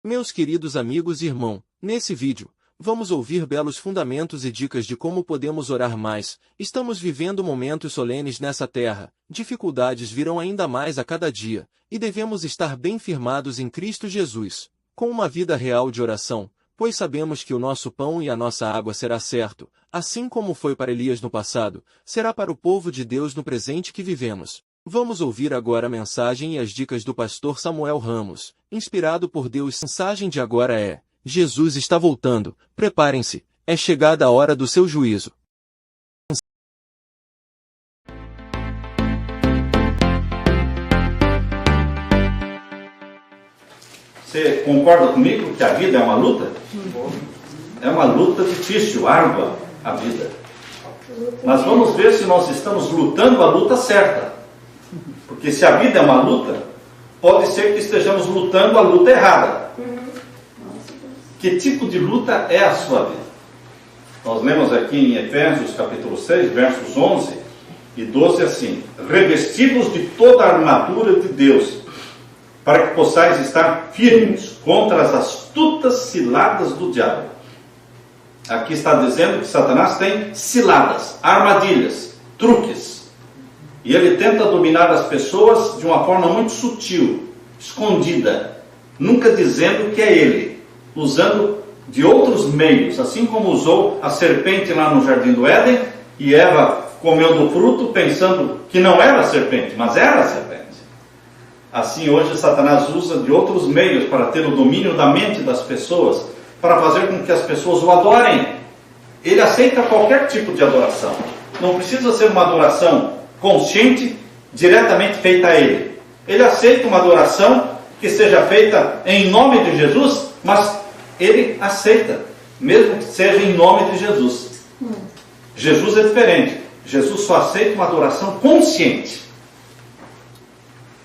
Meus queridos amigos e irmão, nesse vídeo, vamos ouvir belos fundamentos e dicas de como podemos orar mais. Estamos vivendo momentos solenes nessa terra, dificuldades virão ainda mais a cada dia, e devemos estar bem firmados em Cristo Jesus, com uma vida real de oração, pois sabemos que o nosso pão e a nossa água será certo, assim como foi para Elias no passado, será para o povo de Deus no presente que vivemos. Vamos ouvir agora a mensagem e as dicas do pastor Samuel Ramos, inspirado por Deus. A mensagem de agora é: Jesus está voltando, preparem-se, é chegada a hora do seu juízo. Você concorda comigo que a vida é uma luta? É uma luta difícil, árdua, a vida. Mas vamos ver se nós estamos lutando a luta certa. Porque se a vida é uma luta, pode ser que estejamos lutando a luta errada. Que tipo de luta é a sua vida? Nós lemos aqui em Efésios capítulo 6, versos 11 e 12 assim: revestivos de toda a armadura de Deus, para que possais estar firmes contra as astutas ciladas do diabo. Aqui está dizendo que Satanás tem ciladas, armadilhas, truques. E ele tenta dominar as pessoas de uma forma muito sutil, escondida, nunca dizendo que é ele, usando de outros meios, assim como usou a serpente lá no Jardim do Éden, e Eva comeu do fruto pensando que não era a serpente, mas era a serpente. Assim hoje Satanás usa de outros meios para ter o domínio da mente das pessoas, para fazer com que as pessoas o adorem. Ele aceita qualquer tipo de adoração. Não precisa ser uma adoração consciente, diretamente feita a ele. Ele aceita uma adoração que seja feita em nome de Jesus, mas ele aceita, mesmo que seja em nome de Jesus. Jesus é diferente. Jesus só aceita uma adoração consciente.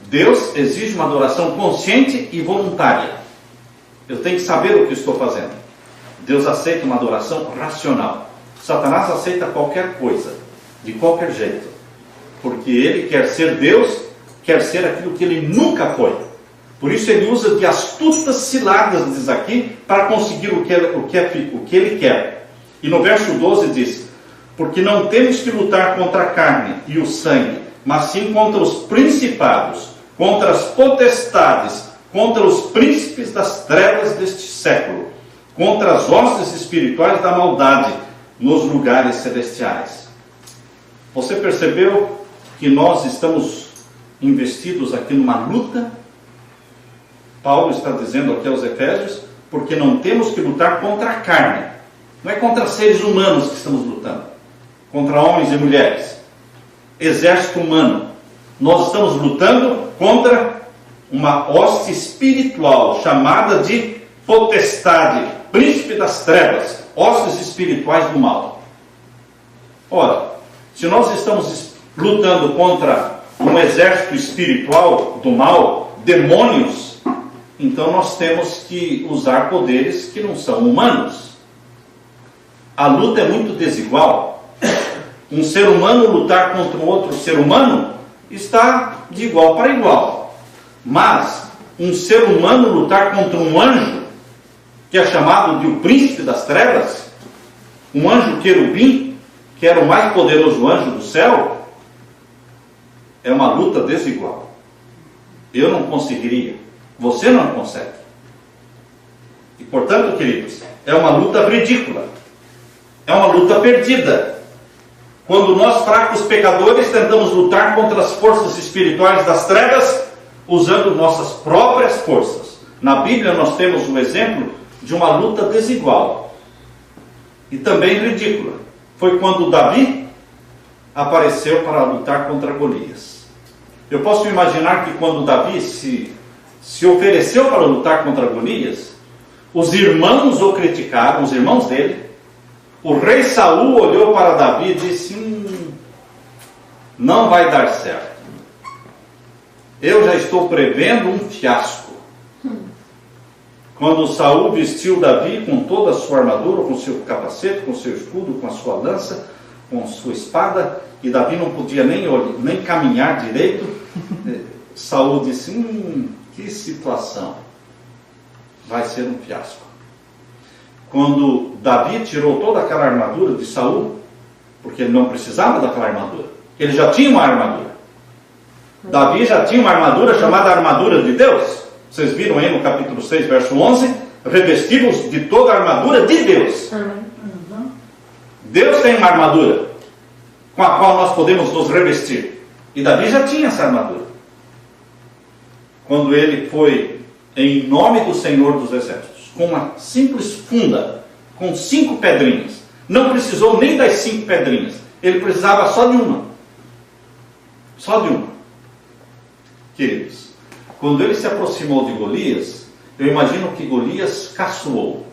Deus exige uma adoração consciente e voluntária. Eu tenho que saber o que estou fazendo. Deus aceita uma adoração racional. Satanás aceita qualquer coisa, de qualquer jeito. Porque ele quer ser Deus, quer ser aquilo que ele nunca foi. Por isso ele usa de astutas ciladas, diz aqui, para conseguir o que ele quer. E no verso 12 diz: porque não temos que lutar contra a carne e o sangue, mas sim contra os principados, contra as potestades, contra os príncipes das trevas deste século, contra as hostes espirituais da maldade nos lugares celestiais. Você percebeu que nós estamos investidos aqui numa luta? Paulo está dizendo aqui aos Efésios, porque não temos que lutar contra a carne. Não é contra seres humanos que estamos lutando, contra homens e mulheres, exército humano. Nós estamos lutando contra uma hoste espiritual chamada de potestade, príncipe das trevas, hostes espirituais do mal. Ora, se nós estamos lutando contra um exército espiritual do mal, demônios, então nós temos que usar poderes que não são humanos. A luta é muito desigual. Um ser humano lutar contra um outro ser humano está de igual para igual. Mas um ser humano lutar contra um anjo, que é chamado de o príncipe das trevas, um anjo querubim, que era o mais poderoso anjo do céu, é uma luta desigual. Eu não conseguiria, você não consegue. E portanto, queridos, é uma luta ridícula, é uma luta perdida. Quando nós, fracos pecadores, tentamos lutar contra as forças espirituais das trevas, usando nossas próprias forças. Na Bíblia nós temos um exemplo de uma luta desigual e também ridícula. Foi quando Davi apareceu para lutar contra Golias. Eu posso imaginar que quando Davi se ofereceu para lutar contra Golias, os irmãos o criticaram, os irmãos dele. O rei Saul olhou para Davi e disse: não vai dar certo. Eu já estou prevendo um fiasco. Quando Saul vestiu Davi com toda a sua armadura, com seu capacete, com seu escudo, com a sua lança, com sua espada, e Davi não podia nem caminhar direito, Saul disse: que situação. vai ser um fiasco. Quando Davi tirou toda aquela armadura de Saul, porque ele não precisava daquela armadura, ele já tinha uma armadura. Davi já tinha uma armadura chamada armadura de Deus. Vocês viram aí no capítulo 6, verso 11, revestidos de toda a armadura de Deus. Deus tem uma armadura com a qual nós podemos nos revestir. E Davi já tinha essa armadura. Quando ele foi em nome do Senhor dos Exércitos, com uma simples funda, com 5 pedrinhas. Não precisou nem das 5 pedrinhas. Ele precisava só de uma. Só de uma. Queridos, quando ele se aproximou de Golias, eu imagino que Golias caçoou.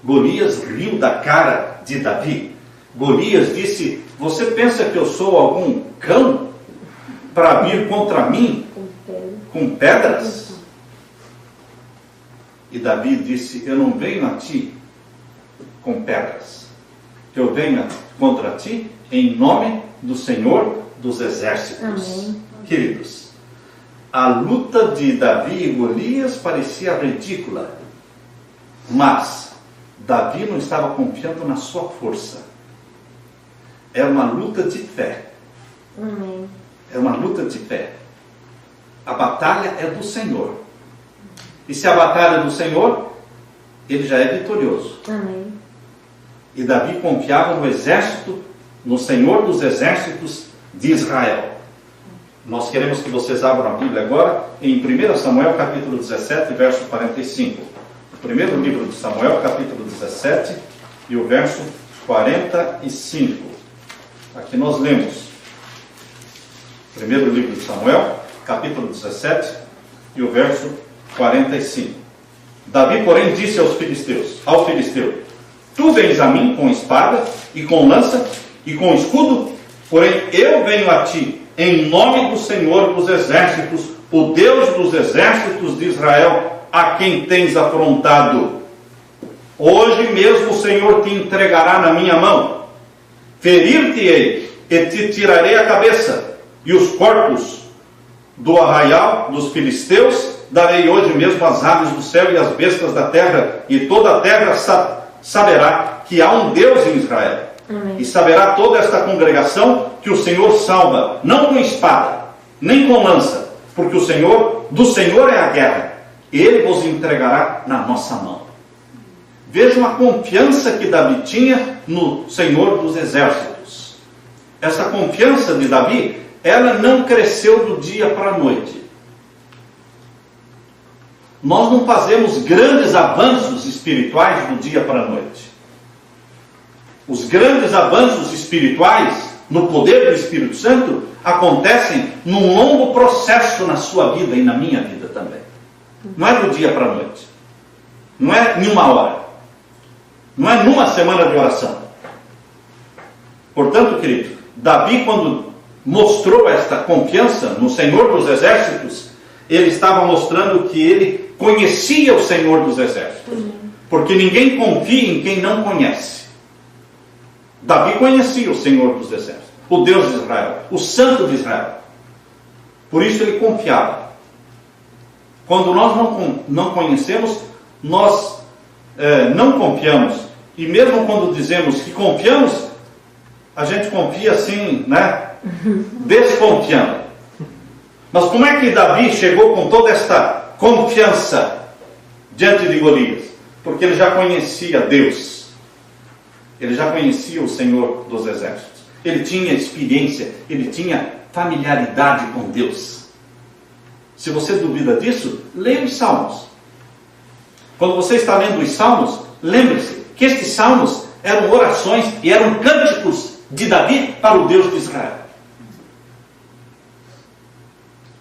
Golias riu da cara de Davi. Golias disse: você pensa que eu sou algum cão para vir contra mim com pedras? E Davi disse: eu não venho a ti com pedras. Eu venho contra ti em nome do Senhor dos Exércitos. Amém. Queridos, a luta de Davi e Golias parecia ridícula, mas Davi não estava confiando na sua força. É uma luta de fé. Amém. É uma luta de fé. A batalha é do Senhor. E se a batalha é do Senhor, ele já é vitorioso. Amém. E Davi confiava no exército, no Senhor dos Exércitos de Israel. Nós queremos que vocês abram a Bíblia agora em 1 Samuel capítulo 17, verso 45. O primeiro livro de Samuel, capítulo 17 e o verso 45. Aqui nós lemos. Primeiro livro de Samuel, capítulo 17 e o verso 45. Davi, porém, disse ao filisteu: tu vens a mim com espada e com lança e com escudo, porém eu venho a ti em nome do Senhor dos Exércitos, o Deus dos Exércitos de Israel, a quem tens afrontado. Hoje mesmo o Senhor te entregará na minha mão. Ferir-te-ei e te tirarei a cabeça, e os corpos do arraial dos filisteus darei hoje mesmo às aves do céu e às bestas da terra, e toda a terra saberá que há um Deus em Israel. Amém. E saberá toda esta congregação que o Senhor salva, não com espada, nem com lança, porque do Senhor é a guerra, ele vos entregará na nossa mão. Vejam a confiança que Davi tinha no Senhor dos Exércitos. Essa confiança de Davi, ela não cresceu do dia para a noite. Nós não fazemos grandes avanços espirituais do dia para a noite. Os grandes avanços espirituais no poder do Espírito Santo acontecem num longo processo na sua vida e na minha vida também. Não é do dia para a noite. Não é em uma hora. Não é numa semana de oração. Portanto, querido, Davi, quando mostrou esta confiança no Senhor dos Exércitos, ele estava mostrando que ele conhecia o Senhor dos Exércitos. Porque ninguém confia em quem não conhece. Davi conhecia o Senhor dos Exércitos, o Deus de Israel, o Santo de Israel. Por isso ele confiava. Quando nós não conhecemos, nós não confiamos. E mesmo quando dizemos que confiamos, a gente confia assim, né? Desconfiando. Mas como é que Davi chegou com toda esta confiança diante de Golias? Porque ele já conhecia Deus. Ele já conhecia o Senhor dos Exércitos. Ele tinha experiência, ele tinha familiaridade com Deus. Se você duvida disso, leia os Salmos. Quando você está lendo os Salmos, lembre-se que estes Salmos eram orações e eram cânticos de Davi para o Deus de Israel.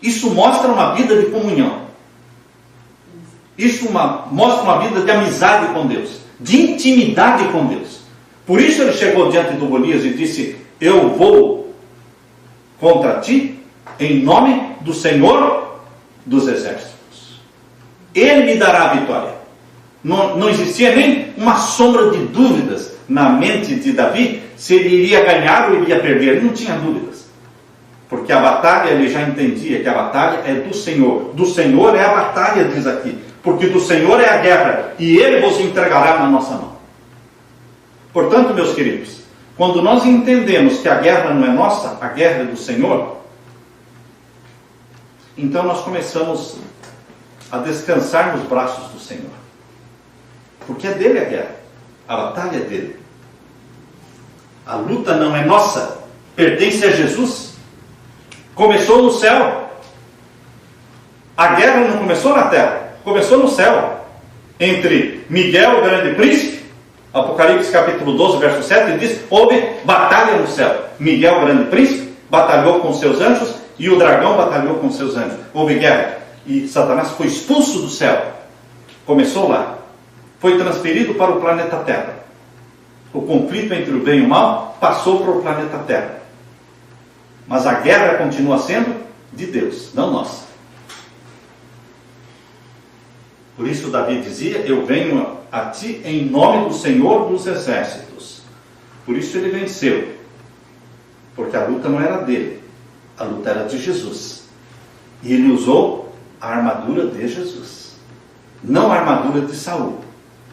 Isso mostra uma vida de comunhão. Isso mostra uma vida de amizade com Deus, de intimidade com Deus. Por isso ele chegou diante do Golias e disse: eu vou contra ti em nome do Senhor dos Exércitos. Ele me dará a vitória. Não existia nem uma sombra de dúvidas na mente de Davi se ele iria ganhar ou iria perder. Ele não tinha dúvidas. Porque a batalha, ele já entendia que a batalha é do Senhor. Do Senhor é a batalha, diz aqui. porque do Senhor é a guerra, e Ele vos entregará na nossa mão. Portanto, meus queridos, quando nós entendemos que a guerra não é nossa, a guerra é do Senhor, então nós começamos a descansar nos braços do Senhor. Porque é dele a guerra, a batalha é dele. A luta não é nossa, pertence a Jesus. Começou no céu. A guerra não começou na terra, começou no céu. Entre Miguel, o grande príncipe, Apocalipse capítulo 12, verso 7, diz: houve batalha no céu. Miguel, o grande príncipe, batalhou com seus anjos, e o dragão batalhou com seus anjos. Houve guerra. E Satanás foi expulso do céu. Começou lá. Foi transferido para o planeta Terra. O conflito entre o bem e o mal passou para o planeta Terra. Mas a guerra continua sendo de Deus, não nossa. Por isso Davi dizia: eu venho a ti em nome do Senhor dos Exércitos. Por isso ele venceu. Porque a luta não era dele. A luta era de Jesus. E ele usou a armadura de Jesus. Não a armadura de Saul.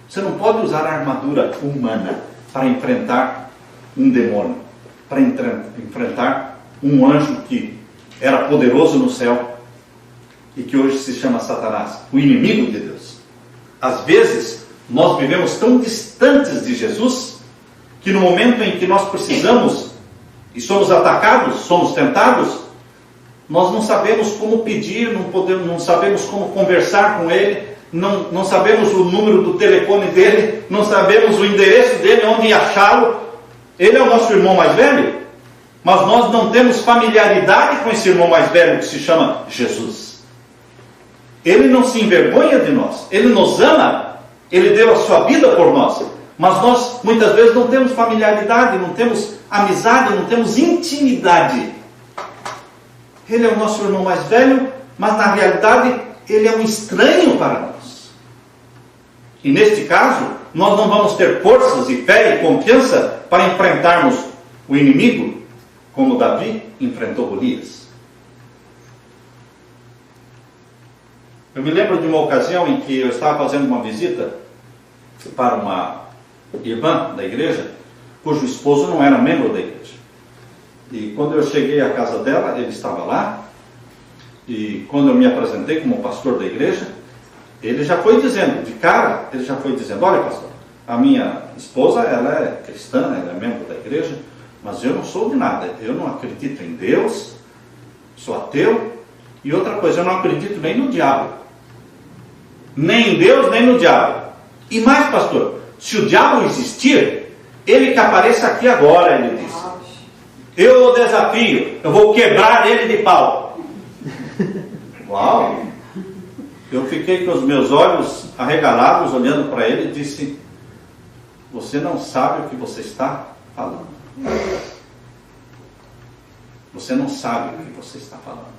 Você não pode usar a armadura humana para enfrentar um demônio. Para enfrentar um anjo que era poderoso no céu e que hoje se chama Satanás, o inimigo de Deus. Às vezes, nós vivemos tão distantes de Jesus que no momento em que nós precisamos e somos atacados, somos tentados, nós não sabemos como pedir, não sabemos como conversar com Ele, não sabemos o número do telefone dele, não sabemos o endereço dele, onde achá-lo. Ele é o nosso irmão mais velho, mas nós não temos familiaridade com esse irmão mais velho que se chama Jesus. Ele não se envergonha de nós, Ele nos ama, Ele deu a sua vida por nós, mas nós muitas vezes não temos familiaridade, não temos amizade, não temos intimidade. Ele é o nosso irmão mais velho, mas na realidade ele é um estranho para nós. E neste caso, nós não vamos ter forças e fé e confiança para enfrentarmos o inimigo, como Davi enfrentou Golias. Eu me lembro de uma ocasião em que eu estava fazendo uma visita para uma irmã da igreja, cujo esposo não era membro da igreja. E quando eu cheguei à casa dela, ele estava lá, e quando eu me apresentei como pastor da igreja, ele já foi dizendo, de cara, ele já foi dizendo: olha, pastor, a minha esposa, ela é cristã, ela é membro da igreja, mas eu não sou de nada, eu não acredito em Deus, sou ateu, e outra coisa, eu não acredito nem no diabo, nem em Deus, nem no diabo. E mais, pastor, se o diabo existir, ele que apareça aqui agora, ele disse. Eu o desafio, eu vou quebrar ele de pau. Uau! Eu fiquei com os meus olhos arregalados, olhando para ele, e disse: você não sabe o que você está falando. Você não sabe o que você está falando.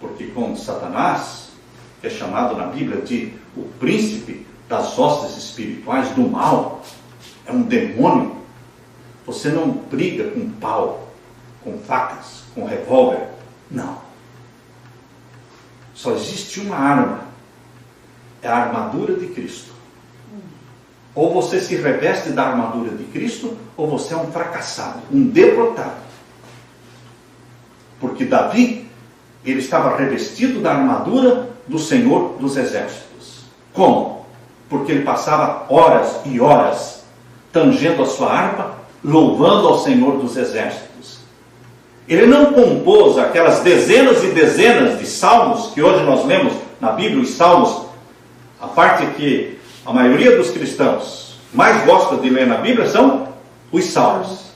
Porque com Satanás, que é chamado na Bíblia de o príncipe das hostes espirituais do mal, é um demônio. Você não briga com pau, com facas, com revólver. Não. Só existe uma arma. É a armadura de Cristo. Ou você se reveste da armadura de Cristo, ou você é um fracassado, um derrotado. Porque Davi, ele estava revestido da armadura do Senhor dos Exércitos. Como? Porque ele passava horas e horas tangendo a sua harpa, louvando ao Senhor dos Exércitos. Ele não compôs aquelas dezenas e dezenas de salmos que hoje nós lemos na Bíblia, os salmos, a parte que a maioria dos cristãos mais gosta de ler na Bíblia são os salmos.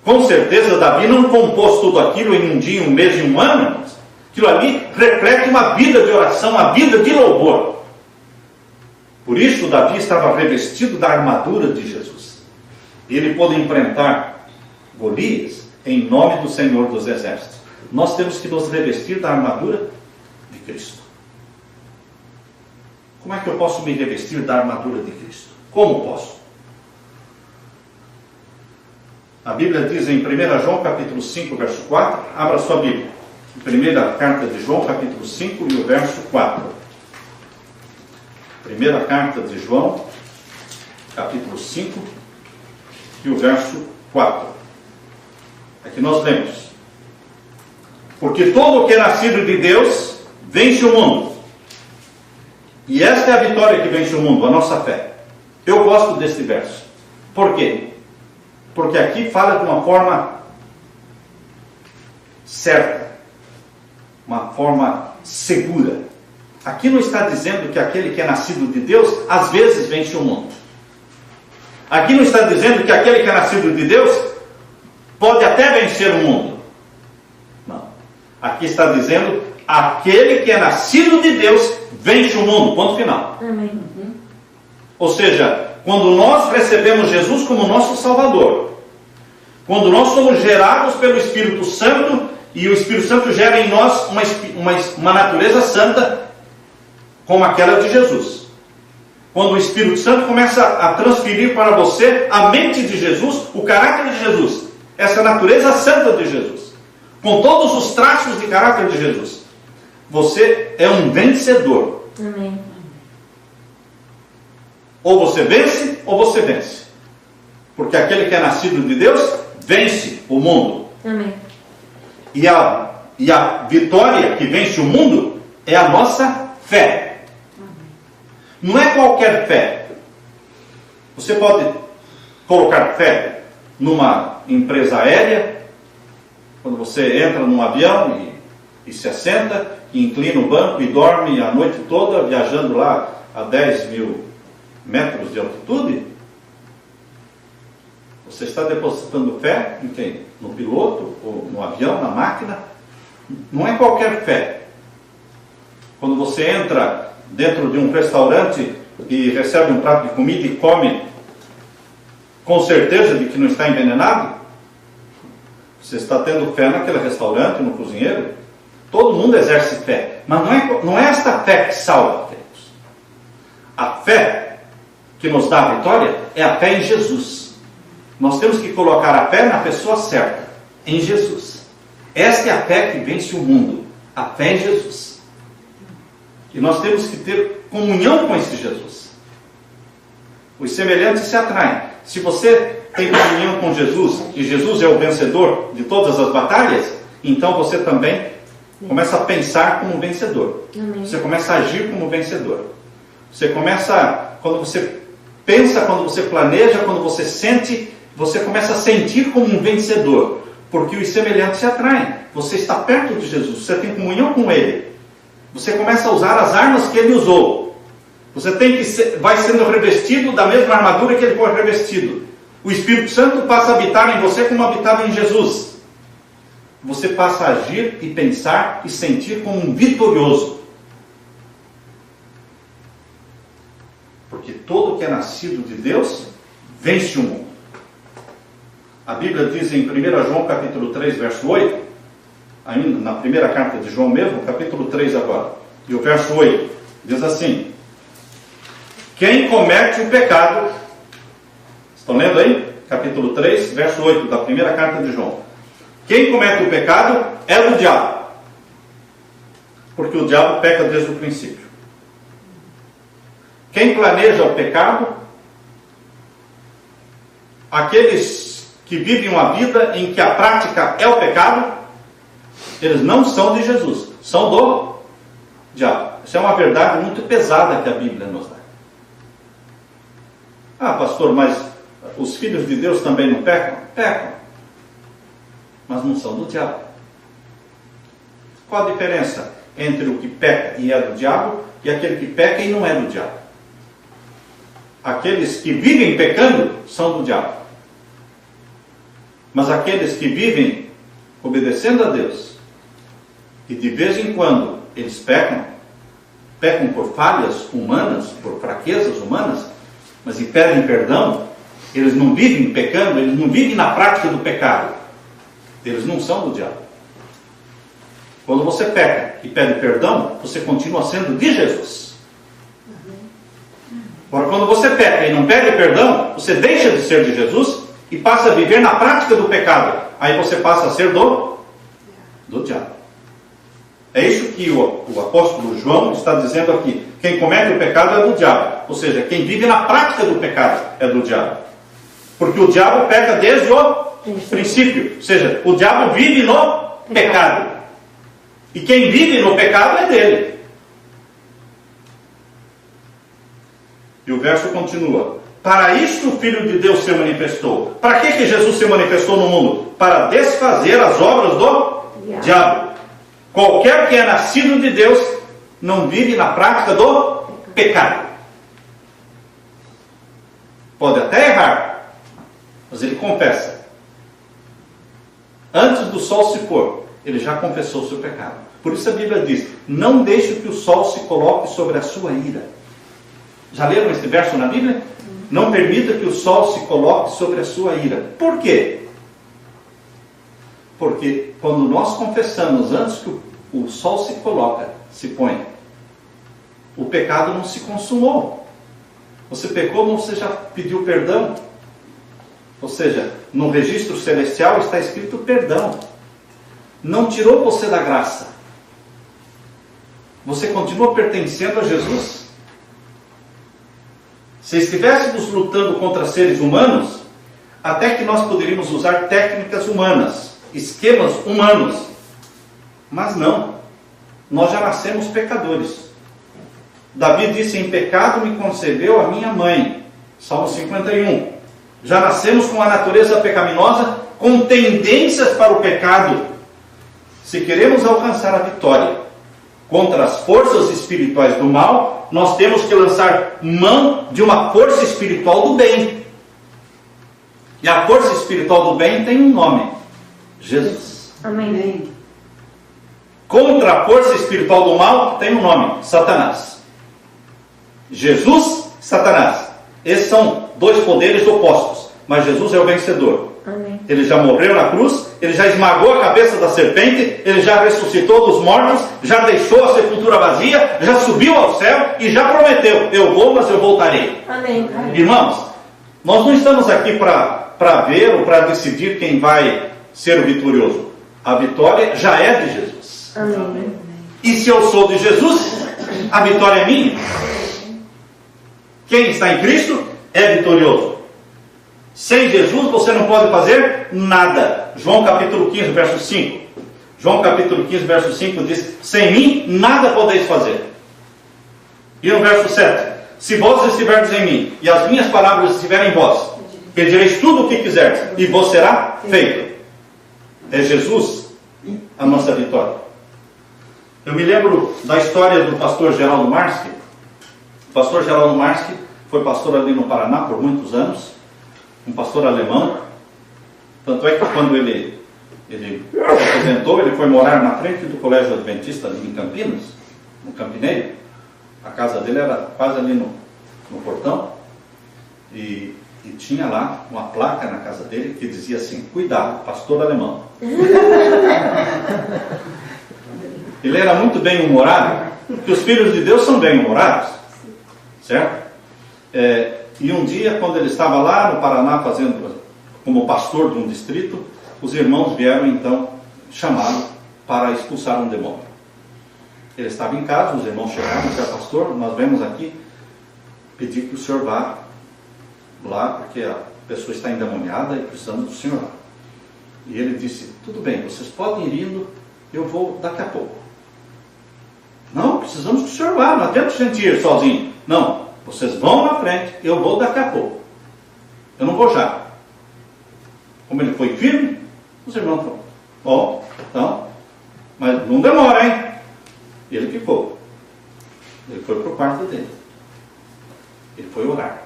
Com certeza Davi não compôs tudo aquilo em um dia, um mês e um ano, irmãos. Aquilo ali reflete uma vida de oração, uma vida de louvor. Por isso Davi estava revestido da armadura de Jesus. Ele pôde enfrentar Golias em nome do Senhor dos Exércitos. Nós temos que nos revestir da armadura de Cristo. Como é que eu posso me revestir da armadura de Cristo? Como posso? A Bíblia diz em 1 João capítulo 5, verso 4, abra sua Bíblia. Primeira carta de João capítulo 5 e o verso 4. Primeira carta de João, capítulo 5, e o verso 4. Aqui nós lemos: porque todo o que é nascido de Deus vence o mundo. E esta é a vitória que vence o mundo, a nossa fé. Eu gosto deste verso. Por quê? Porque aqui fala de uma forma certa, uma forma segura. Aqui não está dizendo que aquele que é nascido de Deus, às vezes vence o mundo. Aqui não está dizendo que aquele que é nascido de Deus pode até vencer o mundo. Não. Aqui está dizendo, aquele que é nascido de Deus vence o mundo. Ponto final. Amém. Ou seja, quando nós recebemos Jesus como nosso Salvador, quando nós somos gerados pelo Espírito Santo, e o Espírito Santo gera em nós uma natureza santa, como aquela de Jesus. Quando o Espírito Santo começa a transferir para você a mente de Jesus, o caráter de Jesus, essa natureza santa de Jesus, com todos os traços de caráter de Jesus, você é um vencedor. Amém. Ou você vence, ou você vence. Porque aquele que é nascido de Deus, vence o mundo. Amém. E a vitória que vence o mundo é a nossa fé. Não é qualquer fé. Você pode colocar fé numa empresa aérea, quando você entra num avião e se assenta, e inclina o banco e dorme a noite toda viajando lá a 10 mil metros de altitude. Você está depositando fé em quem? No piloto, ou no avião, na máquina? Não é qualquer fé. Quando você entra dentro de um restaurante e recebe um prato de comida e come com certeza de que não está envenenado, você está tendo fé naquele restaurante, no cozinheiro. Todo mundo exerce fé, mas não é esta fé que salva, queridos. A fé que nos dá a vitória é a fé em Jesus. Nós temos que colocar a fé na pessoa certa, em Jesus. Esta é a fé que vence o mundo, a fé em Jesus. E nós temos que ter comunhão com esse Jesus. Os semelhantes se atraem. Se você tem comunhão com Jesus, e Jesus é o vencedor de todas as batalhas, então você também começa a pensar como vencedor. Amém. Você começa a agir como vencedor. Você começa, quando você pensa, quando você planeja, quando você sente, você começa a sentir como um vencedor. Porque os semelhantes se atraem. Você está perto de Jesus, você tem comunhão com Ele. Você começa a usar as armas que Ele usou. Você vai sendo revestido da mesma armadura que Ele foi revestido. O Espírito Santo passa a habitar em você como habitava em Jesus. Você passa a agir e pensar e sentir como um vitorioso. Porque todo que é nascido de Deus vence o mundo. A Bíblia diz em 1 João capítulo 3, verso 8, ainda na primeira carta de João mesmo, capítulo 3 agora, e o verso 8, diz assim: quem comete o pecado, estão lendo aí? Capítulo 3, verso 8, da primeira carta de João. Quem comete o pecado é do diabo, porque o diabo peca desde o princípio. Quem planeja o pecado, aqueles que vivem uma vida em que a prática é o pecado, eles não são de Jesus, são do diabo. Isso é uma verdade muito pesada que a Bíblia nos dá. Ah, pastor, mas os filhos de Deus também não pecam? Pecam, mas não são do diabo. Qual a diferença entre o que peca e é do diabo e aquele que peca e não é do diabo? Aqueles que vivem pecando são do diabo. Mas aqueles que vivem obedecendo a Deus, e de vez em quando eles pecam por falhas humanas, por fraquezas humanas, mas e pedem perdão, eles não vivem pecando, eles não vivem na prática do pecado. Eles não são do diabo. Quando você peca e pede perdão, você continua sendo de Jesus. Agora, quando você peca e não pede perdão, você deixa de ser de Jesus e passa a viver na prática do pecado. Aí você passa a ser do diabo. É isso que o apóstolo João está dizendo aqui. Quem comete o pecado é do diabo. Ou seja, quem vive na prática do pecado é do diabo. Porque o diabo peca desde o princípio. Ou seja, o diabo vive no pecado. E quem vive no pecado é dele. E o verso continua. Para isto o Filho de Deus se manifestou. Para que Jesus se manifestou no mundo? Para desfazer as obras do diabo. Qualquer que é nascido de Deus não vive na prática do pecado. Pode até errar, mas ele confessa. Antes do sol se pôr, ele já confessou o seu pecado. Por isso a Bíblia diz, não deixe que o sol se coloque sobre a sua ira. Já leram esse verso na Bíblia? Não permita que o sol se coloque sobre a sua ira. Por quê? Porque quando nós confessamos antes que o sol se coloca, se põe, o pecado não se consumou. Você pecou, você já pediu perdão. Ou seja, no registro celestial está escrito perdão. Não tirou você da graça. Você continua pertencendo a Jesus. Se estivéssemos lutando contra seres humanos, até que nós poderíamos usar técnicas humanas, esquemas humanos. Mas não. Nós já nascemos pecadores. Davi disse, em pecado me concebeu a minha mãe. Salmo 51. Já nascemos com a natureza pecaminosa, com tendências para o pecado. Se queremos alcançar a vitória contra as forças espirituais do mal, nós temos que lançar mão de uma força espiritual do bem. E a força espiritual do bem tem um nome: Jesus. Amém. Contra a força espiritual do mal tem um nome: Satanás. Jesus, Satanás. Esses são dois poderes opostos, mas Jesus é o vencedor. Amém. Ele já morreu na cruz, ele já esmagou a cabeça da serpente, ele já ressuscitou dos mortos, já deixou a sepultura vazia, já subiu ao céu e já prometeu, eu vou, mas eu voltarei. Amém. Irmãos, nós não estamos aqui para ver ou para decidir quem vai ser o vitorioso. A vitória já é de Jesus. Amém. E se eu sou de Jesus, a vitória é minha. Quem está em Cristo é vitorioso. Sem Jesus você não pode fazer nada. João capítulo 15, verso 5. João capítulo 15, verso 5 diz, sem mim nada podeis fazer. E no verso 7, se vós estiverdes em mim, e as minhas palavras estiverem em vós, pedireis tudo o que quiserdes, e vos será feito. É Jesus a nossa vitória. Eu me lembro da história do pastor Geraldo Marski. O pastor Geraldo Marski foi pastor ali no Paraná por muitos anos, um pastor alemão. Tanto é que quando ele se aposentou, ele foi morar na frente do Colégio Adventista ali em Campinas, no Campineiro. A casa dele era quase ali no portão, e tinha lá uma placa na casa dele que dizia assim, cuidado, pastor alemão. Ele era muito bem humorado, porque os filhos de Deus são bem humorados, certo? E um dia, quando ele estava lá no Paraná fazendo como pastor de um distrito, os irmãos vieram então chamá-lo para expulsar um demônio. Ele estava em casa, os irmãos chegaram e disseram, pastor, nós vemos aqui pedir que o senhor vá lá, porque a pessoa está endemoniada e precisamos do senhor lá. E ele disse, tudo bem, vocês podem ir indo, eu vou daqui a pouco. Não, precisamos que o senhor vá, não adianta a gente ir sozinho. Não, vocês vão na frente, eu vou daqui a pouco. Eu não vou já. Como ele foi firme, os irmãos falaram, bom, então, mas não demora, hein? E ele ficou. Ele foi para o quarto dele. Ele foi orar.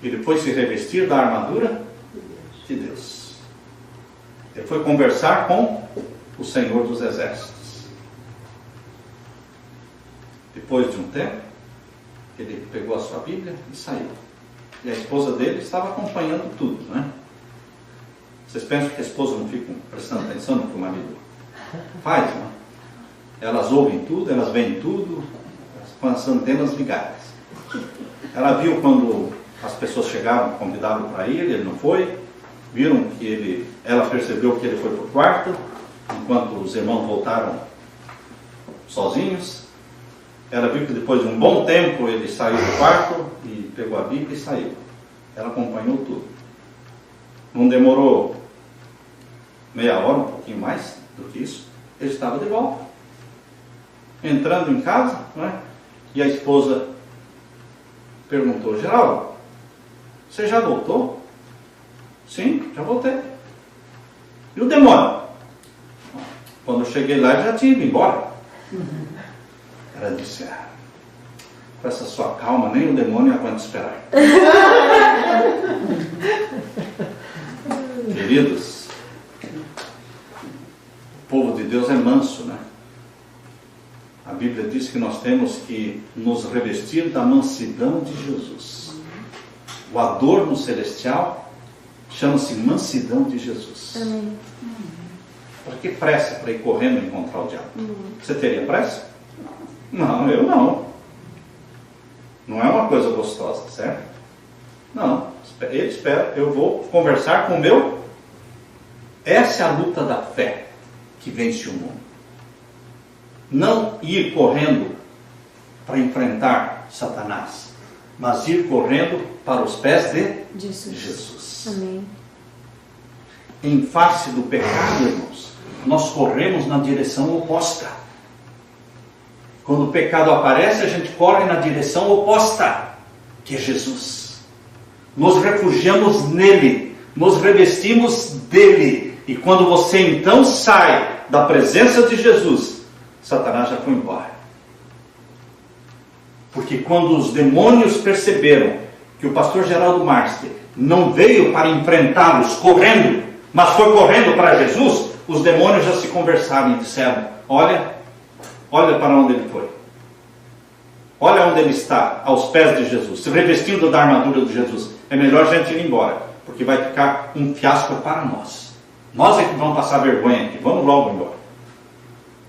Ele foi se revestir da armadura de Deus. Ele foi conversar com o Senhor dos Exércitos. Depois de um tempo, ele pegou a sua Bíblia e saiu. E a esposa dele estava acompanhando tudo, né? Vocês pensam que a esposa não fica prestando atenção no que o marido faz, né? Elas ouvem tudo, elas veem tudo, com as antenas ligadas. Ela viu quando as pessoas chegaram, convidaram para ir, ele não foi. Viram que ela percebeu que ele foi para o quarto, enquanto os irmãos voltaram sozinhos. Ela viu que depois de um bom tempo ele saiu do quarto e pegou a Bíblia e saiu. Ela acompanhou tudo. Não demorou meia hora, um pouquinho mais do que isso, ele estava de volta. Entrando em casa, não é? E a esposa perguntou: Geraldo, você já voltou? Sim, já voltei. E o demônio? Quando eu cheguei lá, ele já tinha ido embora. Ela disse: com essa sua calma, nem o demônio aguenta esperar. Queridos, o povo de Deus é manso, né? A Bíblia diz que nós temos que nos revestir da mansidão de Jesus. O adorno celestial chama-se mansidão de Jesus. Amém. Para que pressa para ir correndo e encontrar o diabo? Você teria pressa? Não, eu não. Não é uma coisa gostosa, certo? Não. Ele espera, eu vou conversar com o meu. Essa é a luta da fé que vence o mundo. Não ir correndo para enfrentar Satanás, mas ir correndo para os pés de Jesus. Amém. Em face do pecado, irmãos, nós corremos na direção oposta. Quando o pecado aparece, a gente corre na direção oposta, que é Jesus. Nos refugiamos nele, nos revestimos dele. E quando você então sai da presença de Jesus, Satanás já foi embora. Porque quando os demônios perceberam que o pastor Geraldo Marster não veio para enfrentá-los correndo, mas foi correndo para Jesus, os demônios já se conversaram e disseram: olha para onde ele foi. Olha onde ele está, aos pés de Jesus, se revestindo da armadura de Jesus. É melhor a gente ir embora, porque vai ficar um fiasco para nós. Nós é que vamos passar vergonha aqui, vamos logo embora.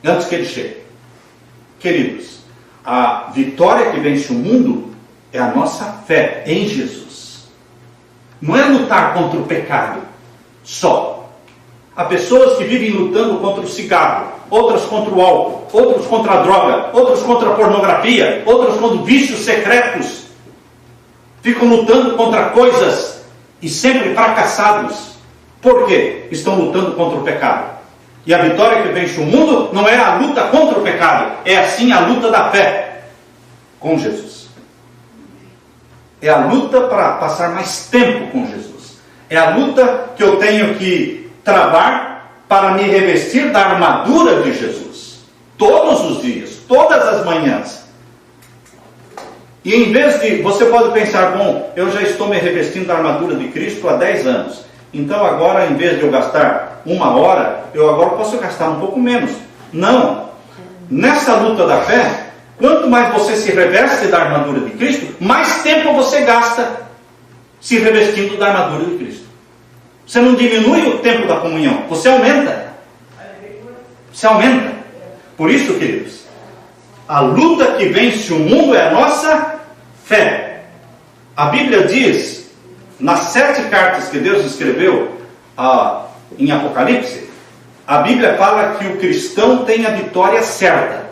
Antes que ele chegue. Queridos, a vitória que vence o mundo é a nossa fé em Jesus. Não é lutar contra o pecado só. Há pessoas que vivem lutando contra o cigarro, outras contra o álcool, outros contra a droga, outros contra a pornografia, outros contra vícios secretos. Ficam lutando contra coisas e sempre fracassados. Por quê? Estão lutando contra o pecado. E a vitória que vence o mundo não é a luta contra o pecado, é assim a luta da fé com Jesus. É a luta para passar mais tempo com Jesus. É a luta que eu tenho que travar para me revestir da armadura de Jesus. Todos os dias, todas as manhãs. E em vez de, você pode pensar: bom, eu já estou me revestindo da armadura de Cristo há 10 anos. Então agora, em vez de eu gastar 1 hora, eu agora posso gastar um pouco menos. Não. Nessa luta da fé, quanto mais você se reveste da armadura de Cristo, mais tempo você gasta se revestindo da armadura de Cristo. Você não diminui o tempo da comunhão, você aumenta. Você aumenta. Por isso, queridos, a luta que vence o mundo é a nossa fé. A Bíblia diz, nas 7 cartas que Deus escreveu em Apocalipse, a Bíblia fala que o cristão tem a vitória certa.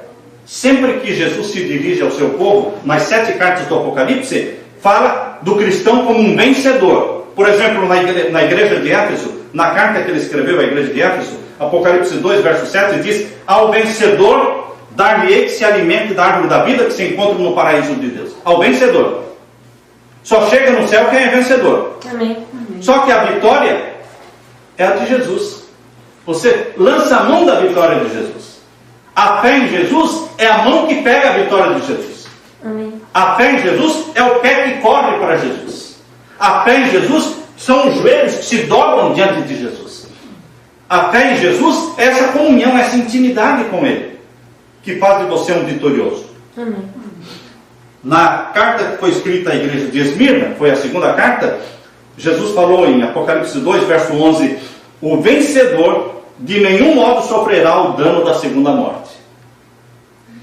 Sempre que Jesus se dirige ao seu povo, nas 7 cartas do Apocalipse, fala do cristão como um vencedor. Por exemplo, na igreja de Éfeso, na carta que ele escreveu à igreja de Éfeso, Apocalipse 2, verso 7, diz: ao vencedor dar-lhe-ei que se alimente da árvore da vida que se encontra no paraíso de Deus. Ao vencedor. Só chega no céu quem é vencedor. Amém. Só que a vitória é a de Jesus. Você lança a mão da vitória de Jesus. A fé em Jesus é a mão que pega a vitória de Jesus. Amém. A fé em Jesus é o pé que corre para Jesus. A fé em Jesus são os joelhos que se dobram diante de Jesus. A fé em Jesus é essa comunhão, essa intimidade com Ele, que faz de você um vitorioso. Amém. Na carta que foi escrita à igreja de Esmirna, foi a 2ª carta, Jesus falou em Apocalipse 2, verso 11: o vencedor de nenhum modo sofrerá o dano da segunda morte.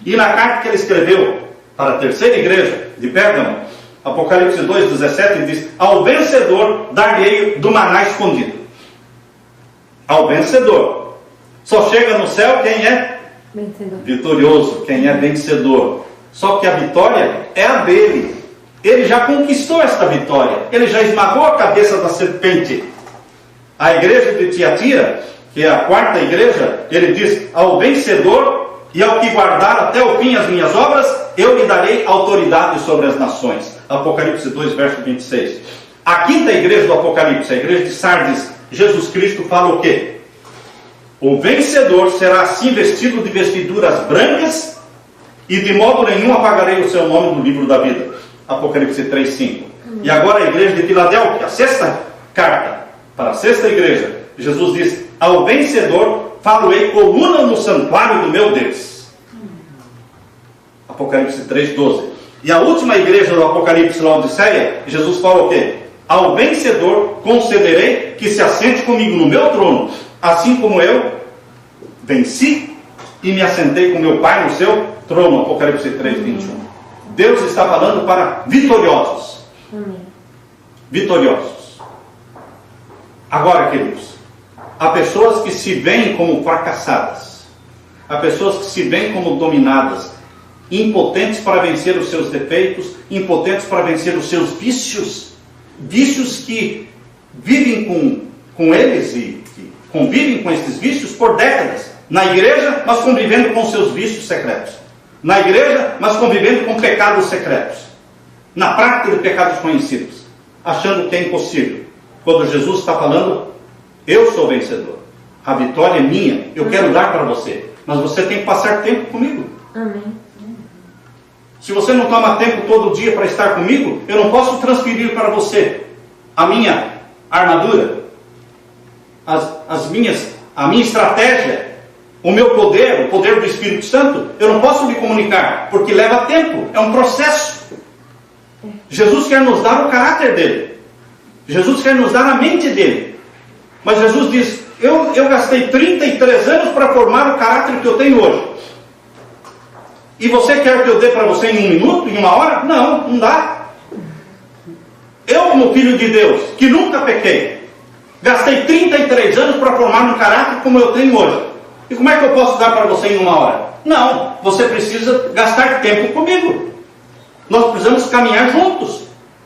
E na carta que ele escreveu para a 3ª igreja de Pérgamo, Apocalipse 2, 17, diz: ao vencedor dar-lhe-ei do maná escondido. Ao vencedor. Só chega no céu quem é Vencedor. Vitorioso, quem é vencedor. Só que a vitória é a dele. Ele já conquistou esta vitória. Ele já esmagou a cabeça da serpente. A igreja de Tiatira, que é a quarta igreja, ele diz: ao vencedor e ao que guardar até o fim as minhas obras, eu lhe darei autoridade sobre as nações. Apocalipse 2, verso 26. A quinta igreja do Apocalipse, a igreja de Sardes, Jesus Cristo fala o quê? O vencedor será assim vestido de vestiduras brancas e de modo nenhum apagarei o seu nome do livro da vida. Apocalipse 3, 5. E agora a igreja de Filadélfia, a sexta carta para a sexta igreja, Jesus diz: ao vencedor falo-ei coluna no santuário do meu Deus. Apocalipse 3, 12. E a última igreja do Apocalipse, Laodiceia, Jesus fala o quê? Ao vencedor concederei que se assente comigo no meu trono, assim como eu venci e me assentei com meu Pai no seu trono. Apocalipse 3, 21. Deus está falando para vitoriosos. Vitoriosos. Agora, queridos, há pessoas que se veem como fracassadas. Há pessoas que se veem como dominadas, impotentes para vencer os seus defeitos, impotentes para vencer os seus vícios. Vícios que vivem com eles e convivem com esses vícios por décadas. Na igreja, mas convivendo com seus vícios secretos. Na igreja, mas convivendo com pecados secretos. Na prática de pecados conhecidos. Achando que é impossível. Quando Jesus está falando: eu sou vencedor. A vitória é minha. Eu quero dar para você. Mas você tem que passar tempo comigo. Amém. Se você não toma tempo todo dia para estar comigo, eu não posso transferir para você a minha armadura, a minha estratégia, o meu poder, o poder do Espírito Santo. Eu não posso lhe comunicar, porque leva tempo, é um processo. Jesus quer nos dar o caráter dele. Jesus quer nos dar a mente dele. Mas Jesus diz: eu gastei 33 anos para formar o caráter que eu tenho hoje. E você quer que eu dê para você em 1 minuto, em 1 hora? Não, não dá. Eu, como filho de Deus, que nunca pequei, gastei 33 anos para formar um caráter como eu tenho hoje. E como é que eu posso dar para você em 1 hora? Não, você precisa gastar tempo comigo. Nós precisamos caminhar juntos.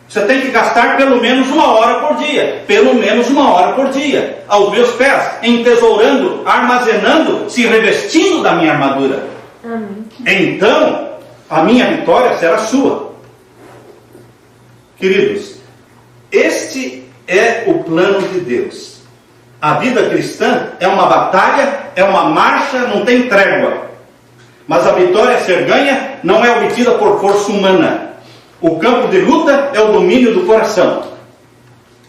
Você tem que gastar pelo menos 1 hora por dia. Pelo menos 1 hora por dia. Aos meus pés, entesourando, armazenando, se revestindo da minha armadura. Amém. Então, a minha vitória será sua. Queridos, este é o plano de Deus. A vida cristã é uma batalha, é uma marcha, não tem trégua. Mas a vitória a ser ganha não é obtida por força humana. O campo de luta é o domínio do coração.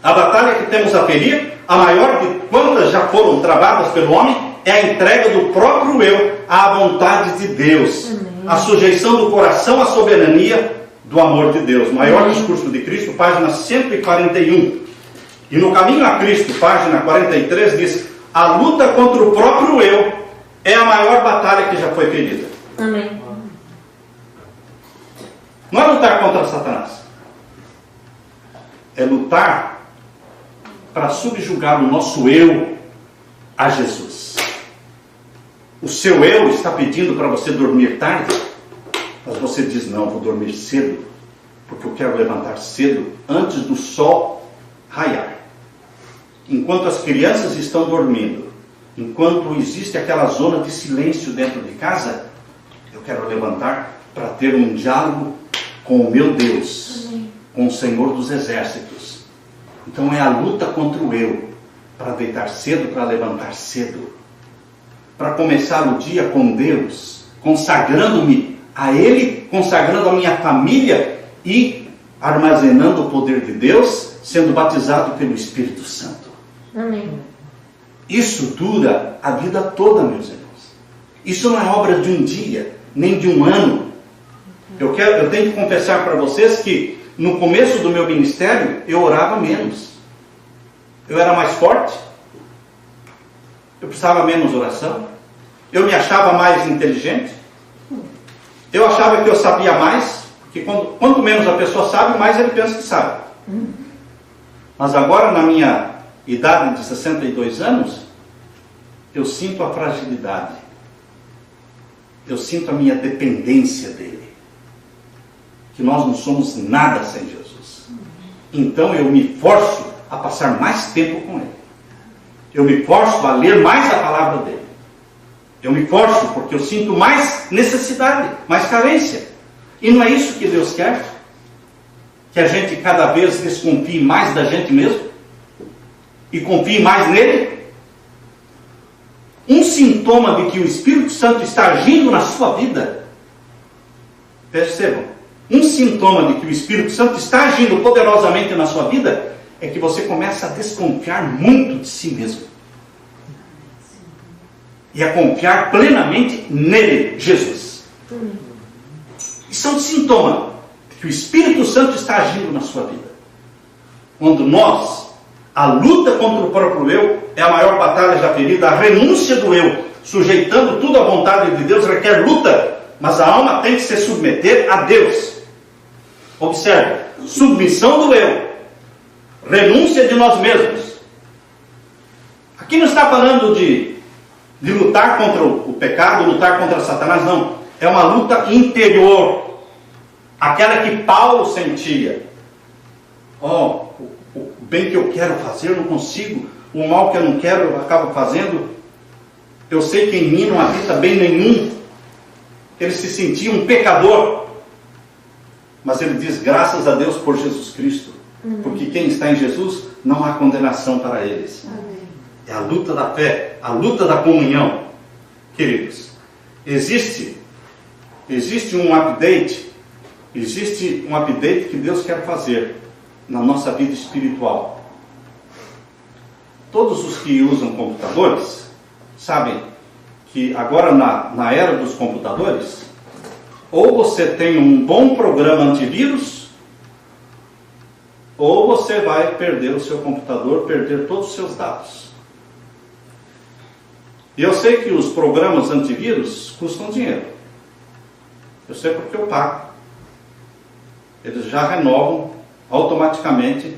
A batalha que temos a ferir, a maior de quantas já foram travadas pelo homem, é a entrega do próprio eu à vontade de Deus. Amém. A sujeição do coração à soberania do amor de Deus. Maior discurso de Cristo, página 141. E no caminho a Cristo, página 43, diz: a luta contra o próprio eu é a maior batalha que já foi ferida. Amém. Não é lutar contra Satanás. É lutar para subjugar o nosso eu a Jesus. O seu eu está pedindo para você dormir tarde, mas você diz: não, vou dormir cedo, porque eu quero levantar cedo, antes do sol raiar. Enquanto as crianças estão dormindo, enquanto existe aquela zona de silêncio dentro de casa, eu quero levantar para ter um diálogo com o meu Deus, amém, com o Senhor dos Exércitos. Então é a luta contra o eu, para deitar cedo, para levantar cedo, para começar o dia com Deus, consagrando-me a Ele, consagrando a minha família e armazenando o poder de Deus, sendo batizado pelo Espírito Santo. Amém. Isso dura a vida toda, meus irmãos. Isso não é obra de um dia, nem de um ano. Eu tenho que confessar para vocês que no começo do meu ministério eu orava menos. Eu era mais forte. Eu precisava menos oração. Eu me achava mais inteligente. Eu achava que eu sabia mais. Porque quanto menos a pessoa sabe, mais ele pensa que sabe. Mas agora, na minha idade de 62 anos, eu sinto a fragilidade. eu sinto a minha dependência dele. Que nós não somos nada sem Jesus. Então eu me forço a passar mais tempo com ele. Eu me forço a ler mais a palavra dele. Eu me forço porque eu sinto mais necessidade, mais carência. E não é isso que Deus quer? Que a gente cada vez desconfie mais da gente mesmo? E confie mais nele? Um sintoma de que o Espírito Santo está agindo na sua vida, percebam, um sintoma de que o Espírito Santo está agindo poderosamente na sua vida, é que você começa a desconfiar muito de si mesmo. E a confiar plenamente nele, Jesus. Isso é um sintoma de que o Espírito Santo está agindo na sua vida. Quando nós, a luta contra o próprio eu é a maior batalha já ferida, a renúncia do eu, sujeitando tudo à vontade de Deus, requer luta, mas a alma tem que se submeter a Deus. Observe, submissão do eu, renúncia de nós mesmos. Aqui não está falando de lutar contra o pecado, lutar contra Satanás, não. É uma luta interior, aquela que Paulo sentia. O bem que eu quero fazer, eu não consigo. O mal que eu não quero, eu acabo fazendo. Eu sei que em mim não habita bem nenhum. Ele se sentia um pecador. Mas ele diz, graças a Deus por Jesus Cristo. Porque quem está em Jesus, não há condenação para eles. É a luta da fé, a luta da comunhão. Queridos, existe um update que Deus quer fazer na nossa vida espiritual. Todos os que usam computadores sabem que agora na era dos computadores, ou você tem um bom programa antivírus, ou você vai perder o seu computador, perder todos os seus dados. E eu sei que os programas antivírus custam dinheiro. Eu sei porque eu pago. Eles já renovam automaticamente.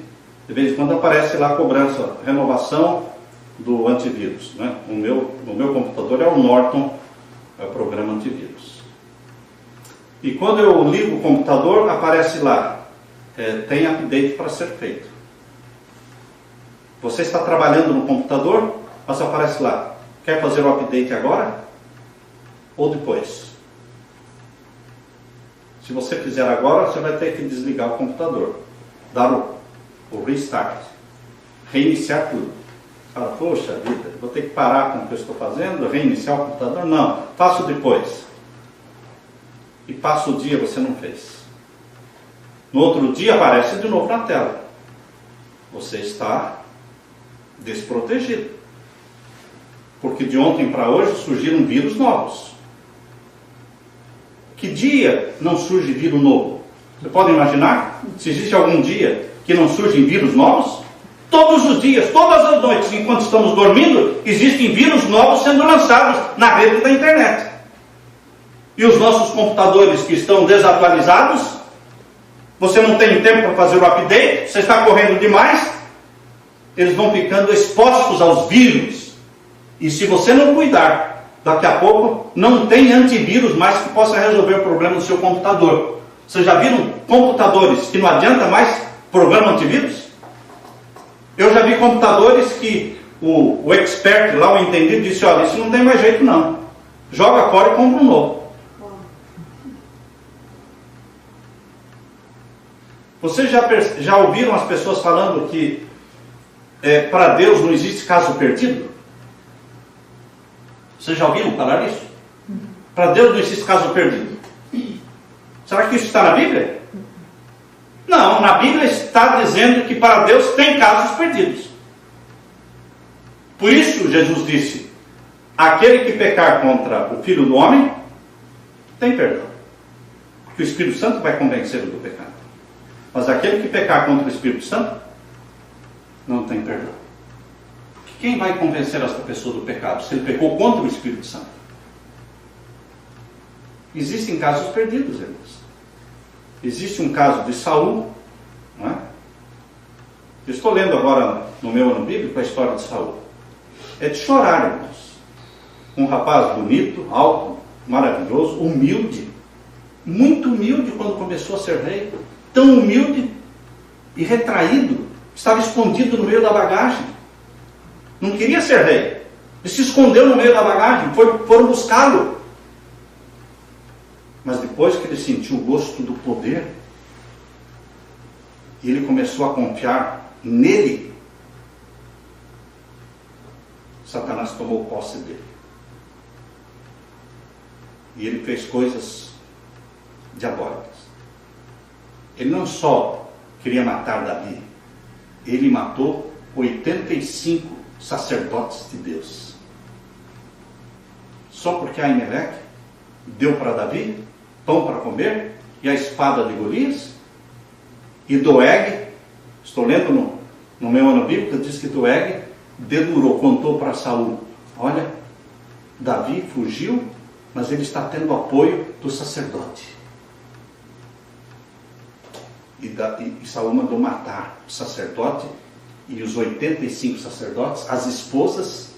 De vez em quando aparece lá a cobrança, renovação do antivírus. Né? No meu computador é o Norton, é o programa antivírus. E quando eu ligo o computador, aparece lá, tem update para ser feito. Você está trabalhando no computador, mas aparece lá, quer fazer o update agora ou depois? Se você fizer agora, você vai ter que desligar o computador, dar o restart, reiniciar tudo. Fala, poxa vida, vou ter que parar com o que eu estou fazendo, reiniciar o computador? Não, faço depois. E passa o dia, você não fez. No outro dia aparece de novo na tela. Você está desprotegido. Porque de ontem para hoje surgiram vírus novos. Que dia não surge vírus novo? Você pode imaginar? Se existe algum dia que não surgem vírus novos? Todos os dias, todas as noites, enquanto estamos dormindo, existem vírus novos sendo lançados na rede da internet. E os nossos computadores que estão desatualizados, você não tem tempo para fazer o update, você está correndo demais, eles vão ficando expostos aos vírus. E se você não cuidar, daqui a pouco não tem antivírus mais que possa resolver o problema do seu computador. Vocês já viram computadores que não adianta mais programa antivírus? Eu já vi computadores que o expert lá, o entendido, disse, olha, isso não tem mais jeito não. Joga fora e compra um novo. Vocês já ouviram as pessoas falando que para Deus não existe caso perdido? Vocês já ouviram falar isso? Para Deus não existe caso perdido. Será que isso está na Bíblia? Não, na Bíblia está dizendo que para Deus tem casos perdidos. Por isso Jesus disse, aquele que pecar contra o Filho do Homem, tem perdão. Porque o Espírito Santo vai convencê-lo do pecado. Mas aquele que pecar contra o Espírito Santo, não tem perdão. Quem vai convencer esta pessoa do pecado se ele pecou contra o Espírito Santo? Existem casos perdidos, irmãos. Existe um caso de Saul, não é? Eu estou lendo agora no meu ano bíblico a história de Saul. É de chorar, irmãos. Um rapaz bonito, alto, maravilhoso, humilde, muito humilde quando começou a ser rei, tão humilde e retraído, estava escondido no meio da bagagem, não queria ser rei, ele se escondeu no meio da bagagem, foram buscá-lo, mas depois que ele sentiu o gosto do poder, e ele começou a confiar nele, Satanás tomou posse dele. E ele fez coisas diabólicas. Ele não só queria matar Davi, ele matou 85 sacerdotes de Deus. Só porque Aimeleque deu para Davi pão para comer e a espada de Golias. E Doeg, estou lendo no meu ano bíblico, diz que Doeg dedurou, contou para Saul: olha, Davi fugiu, mas ele está tendo apoio do sacerdote. E Saul mandou matar o sacerdote e os 85 sacerdotes, as esposas,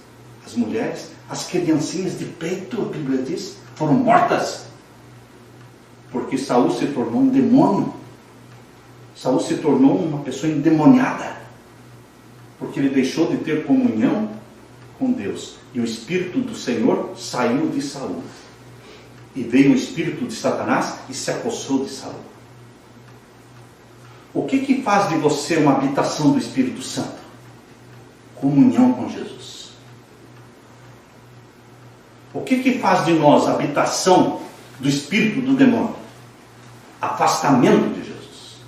as mulheres, as criancinhas de peito, a Bíblia diz, foram mortas. Porque Saul se tornou um demônio. Saul se tornou uma pessoa endemoniada. Porque ele deixou de ter comunhão com Deus. E o Espírito do Senhor saiu de Saul. E veio o Espírito de Satanás e se apossou de Saul. O que faz de você uma habitação do Espírito Santo? Comunhão com Jesus. O que faz de nós a habitação do espírito do demônio? Afastamento de Jesus.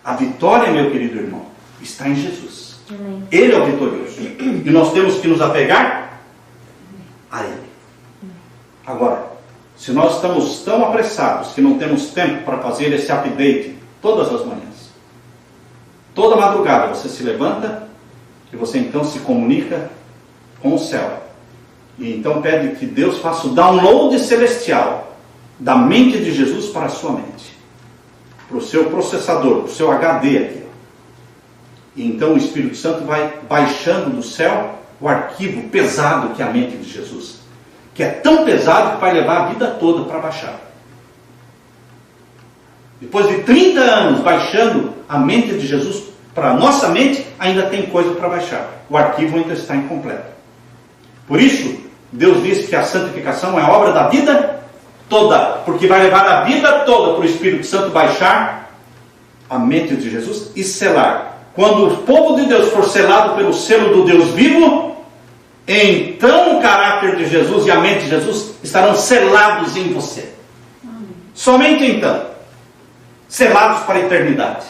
A vitória, meu querido irmão, está em Jesus. Amém. Ele é o vitorioso. E nós temos que nos apegar a Ele. Agora, se nós estamos tão apressados que não temos tempo para fazer esse update todas as manhãs, toda madrugada você se levanta e você então se comunica com o céu. E então pede que Deus faça o download celestial da mente de Jesus para a sua mente, para o seu processador, para o seu HD aqui. E então o Espírito Santo vai baixando do céu o arquivo pesado que é a mente de Jesus, que é tão pesado que vai levar a vida toda para baixar. Depois de 30 anos baixando a mente de Jesus para a nossa mente, ainda tem coisa para baixar. O arquivo ainda está incompleto. Por isso, Deus diz que a santificação é a obra da vida toda, porque vai levar a vida toda para o Espírito Santo baixar a mente de Jesus e selar. Quando o povo de Deus for selado pelo selo do Deus vivo, então o caráter de Jesus e a mente de Jesus estarão selados em você. Somente então, selados para a eternidade.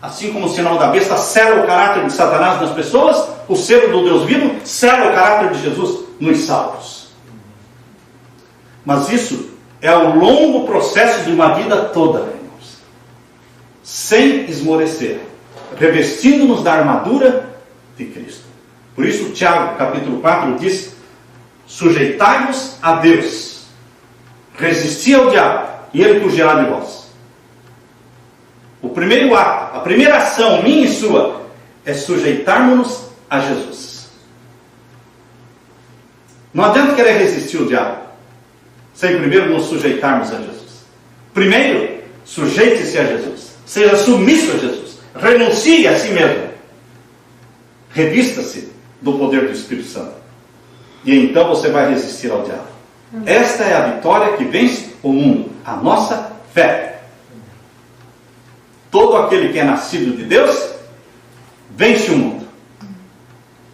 Assim como o sinal da besta sela o caráter de Satanás nas pessoas, o selo do Deus vivo sela o caráter de Jesus nos salvos. Mas isso é o longo processo de uma vida toda, irmãos. Sem esmorecer, revestindo-nos da armadura de Cristo. Por isso, Tiago, capítulo 4, diz: sujeitai-vos a Deus, resisti ao diabo, e ele fugirá de vós. O primeiro ato, a primeira ação minha e sua, é sujeitarmos-nos a Jesus. Não adianta querer resistir ao diabo sem primeiro nos sujeitarmos a Jesus. Primeiro, sujeite-se a Jesus. Seja submisso a Jesus. Renuncie a si mesmo. Revista-se do poder do Espírito Santo. E então você vai resistir ao diabo. Esta é a vitória que vence o mundo. A nossa fé. Todo aquele que é nascido de Deus vence o mundo.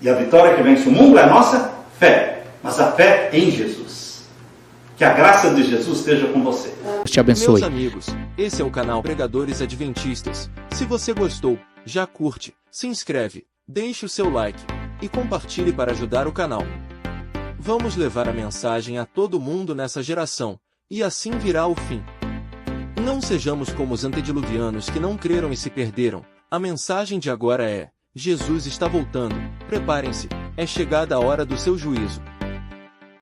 E a vitória que vence o mundo é a nossa fé. Mas a fé em Jesus. Que a graça de Jesus esteja com você. Deus te abençoe. Meus amigos, esse é o canal Pregadores Adventistas. Se você gostou, já curte, se inscreve, deixe o seu like e compartilhe para ajudar o canal. Vamos levar a mensagem a todo mundo nessa geração, e assim virá o fim. Não sejamos como os antediluvianos que não creram e se perderam. A mensagem de agora é: Jesus está voltando, preparem-se, é chegada a hora do seu juízo.